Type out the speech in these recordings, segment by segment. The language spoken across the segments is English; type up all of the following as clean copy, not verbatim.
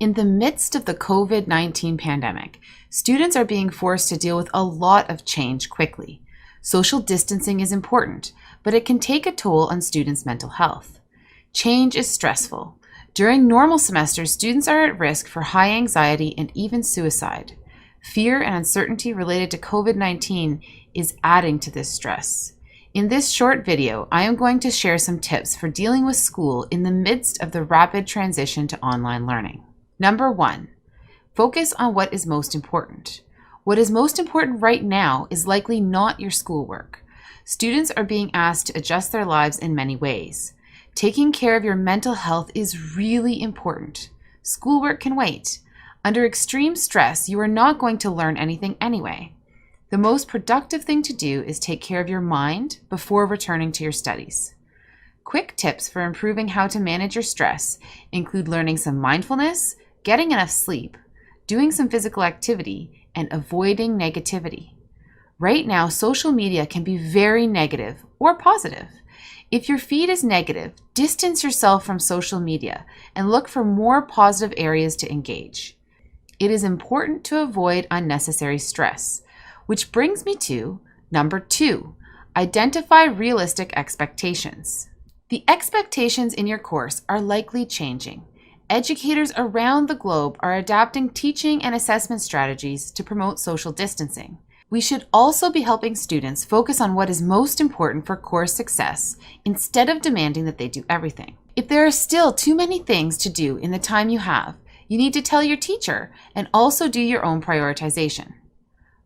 In the midst of the COVID-19 pandemic, students are being forced to deal with a lot of change quickly. Social distancing is important, but it can take a toll on students' mental health. Change is stressful. During normal semesters, students are at risk for high anxiety and even suicide. Fear and uncertainty related to COVID-19 is adding to this stress. In this short video, I am going to share some tips for dealing with school in the midst of the rapid transition to online learning. Number 1, focus on what is most important. What is most important right now is likely not your schoolwork. Students are being asked to adjust their lives in many ways. Taking care of your mental health is really important. Schoolwork can wait. Under extreme stress, you are not going to learn anything anyway. The most productive thing to do is take care of your mind before returning to your studies. Quick tips for improving how to manage your stress include learning some mindfulness, getting enough sleep, doing some physical activity, and avoiding negativity. Right now, social media can be very negative or positive. If your feed is negative, distance yourself from social media and look for more positive areas to engage. It is important to avoid unnecessary stress. Which brings me to number 2, identify realistic expectations. The expectations in your course are likely changing. Educators around the globe are adapting teaching and assessment strategies to promote social distancing. We should also be helping students focus on what is most important for course success instead of demanding that they do everything. If there are still too many things to do in the time you have, you need to tell your teacher and also do your own prioritization.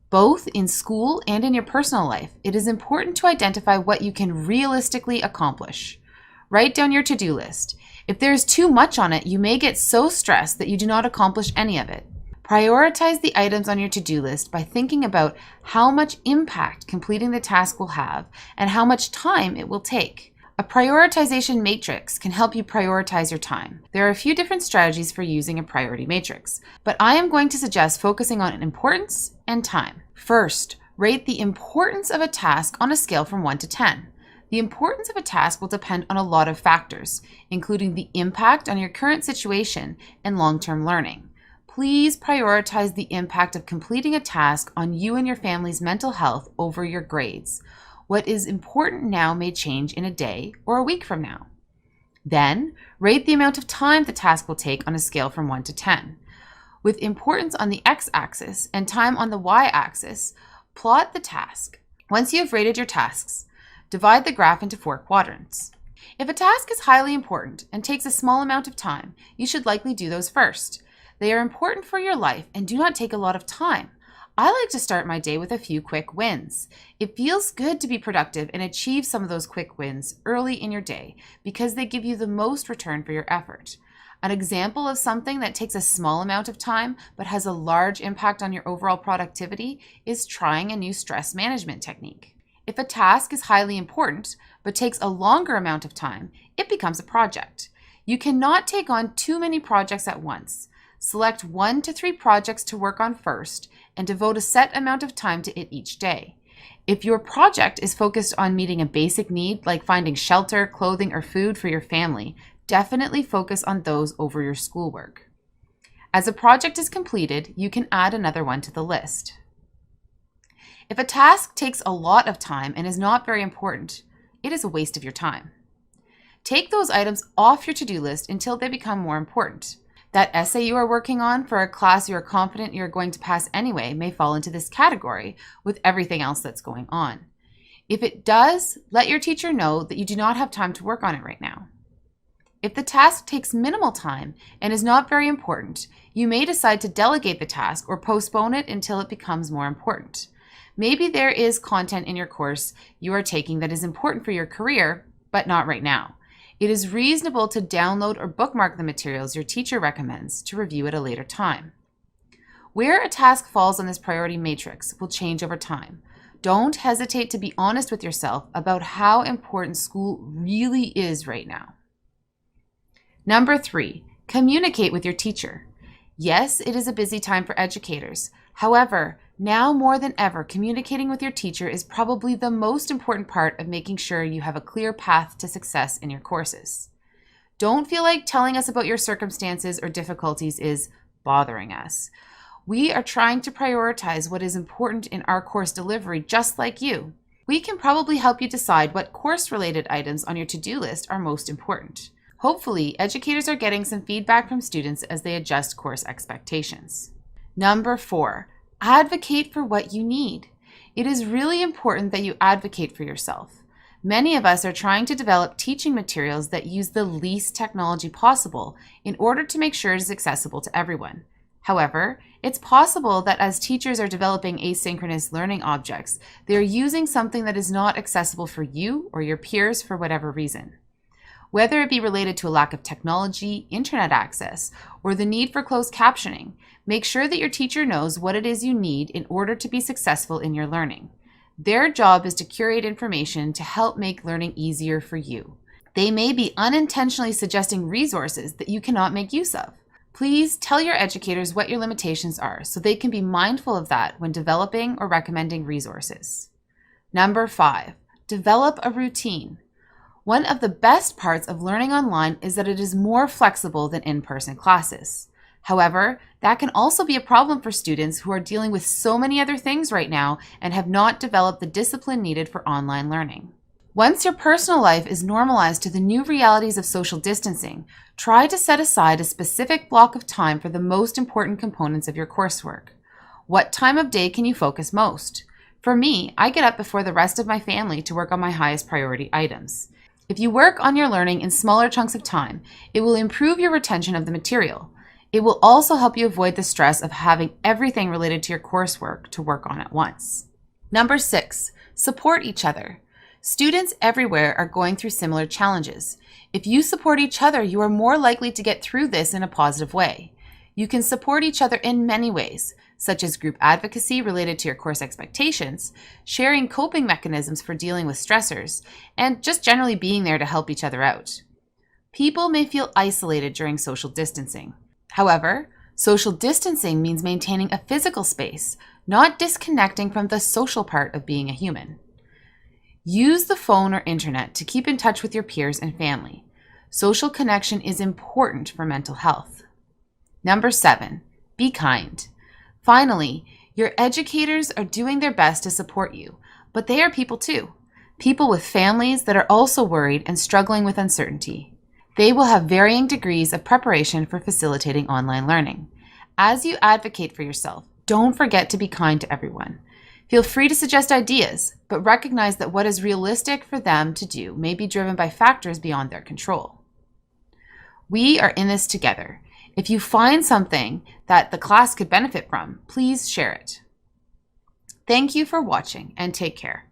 Both in school and in your personal life, it is important to identify what you can realistically accomplish. Write down your to-do list. If there is too much on it, you may get so stressed that you do not accomplish any of it. Prioritize the items on your to-do list by thinking about how much impact completing the task will have and how much time it will take. A prioritization matrix can help you prioritize your time. There are a few different strategies for using a priority matrix, but I am going to suggest focusing on importance and time. First, rate the importance of a task on a scale from 1 to 10. The importance of a task will depend on a lot of factors, including the impact on your current situation and long-term learning. Please prioritize the impact of completing a task on you and your family's mental health over your grades. What is important now may change in a day or a week from now. Then, rate the amount of time the task will take on a scale from 1 to 10. With importance on the x-axis and time on the y-axis, plot the task. Once you have rated your tasks, divide the graph into 4 quadrants. If a task is highly important and takes a small amount of time, you should likely do those first. They are important for your life and do not take a lot of time. I like to start my day with a few quick wins. It feels good to be productive and achieve some of those quick wins early in your day because they give you the most return for your effort. An example of something that takes a small amount of time but has a large impact on your overall productivity is trying a new stress management technique. If a task is highly important but takes a longer amount of time, it becomes a project. You cannot take on too many projects at once. Select 1 to 3 projects to work on first and devote a set amount of time to it each day. If your project is focused on meeting a basic need like finding shelter, clothing, or food for your family, definitely focus on those over your schoolwork. As a project is completed, you can add another one to the list. If a task takes a lot of time and is not very important, it is a waste of your time. Take those items off your to-do list until they become more important. That essay you are working on for a class you are confident you're going to pass anyway may fall into this category with everything else that's going on. If it does, let your teacher know that you do not have time to work on it right now. If the task takes minimal time and is not very important, you may decide to delegate the task or postpone it until it becomes more important. Maybe there is content in your course you are taking that is important for your career, but not right now. It is reasonable to download or bookmark the materials your teacher recommends to review at a later time. Where a task falls on this priority matrix will change over time. Don't hesitate to be honest with yourself about how important school really is right now. Number 3, communicate with your teacher. Yes, it is a busy time for educators. However, now more than ever, communicating with your teacher is probably the most important part of making sure you have a clear path to success in your courses. Don't feel like telling us about your circumstances or difficulties is bothering us. We are trying to prioritize what is important in our course delivery, just like you. We can probably help you decide what course-related items on your to-do list are most important. Hopefully, educators are getting some feedback from students as they adjust course expectations. Number 4, advocate for what you need. It is really important that you advocate for yourself. Many of us are trying to develop teaching materials that use the least technology possible in order to make sure it is accessible to everyone. However, it's possible that as teachers are developing asynchronous learning objects, they are using something that is not accessible for you or your peers for whatever reason. Whether it be related to a lack of technology, internet access, or the need for closed captioning, make sure that your teacher knows what it is you need in order to be successful in your learning. Their job is to curate information to help make learning easier for you. They may be unintentionally suggesting resources that you cannot make use of. Please tell your educators what your limitations are so they can be mindful of that when developing or recommending resources. Number 5, develop a routine. One of the best parts of learning online is that it is more flexible than in-person classes. However, that can also be a problem for students who are dealing with so many other things right now and have not developed the discipline needed for online learning. Once your personal life is normalized to the new realities of social distancing, try to set aside a specific block of time for the most important components of your coursework. What time of day can you focus most? For me, I get up before the rest of my family to work on my highest priority items. If you work on your learning in smaller chunks of time, it will improve your retention of the material. It will also help you avoid the stress of having everything related to your coursework to work on at once. Number 6, support each other. Students everywhere are going through similar challenges. If you support each other, you are more likely to get through this in a positive way. You can support each other in many ways, such as group advocacy related to your course expectations, sharing coping mechanisms for dealing with stressors, and just generally being there to help each other out. People may feel isolated during social distancing. However, social distancing means maintaining a physical space, not disconnecting from the social part of being a human. Use the phone or internet to keep in touch with your peers and family. Social connection is important for mental health. Number 7, be kind. Finally, your educators are doing their best to support you, but they are people too. People with families that are also worried and struggling with uncertainty. They will have varying degrees of preparation for facilitating online learning. As you advocate for yourself, don't forget to be kind to everyone. Feel free to suggest ideas, but recognize that what is realistic for them to do may be driven by factors beyond their control. We are in this together. If you find something that the class could benefit from, please share it. Thank you for watching and take care.